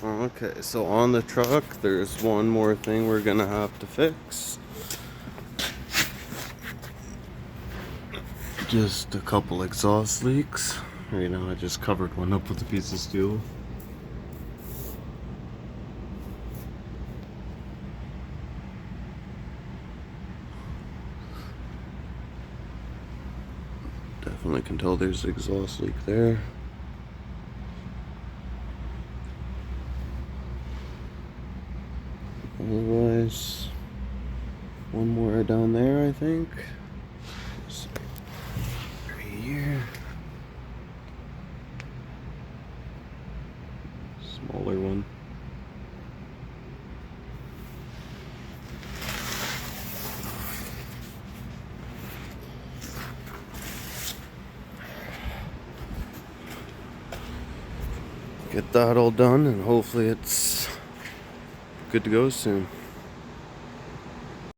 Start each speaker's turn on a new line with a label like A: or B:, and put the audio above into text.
A: Okay, so on the truck, there's one more thing we're gonna have to fix. Just a couple exhaust leaks. Right now, I just covered one up with a piece of steel. Definitely can tell there's an exhaust leak there. Otherwise, one more down there, I think. Right here. Smaller one. Get that all done, and hopefully it's good to go soon.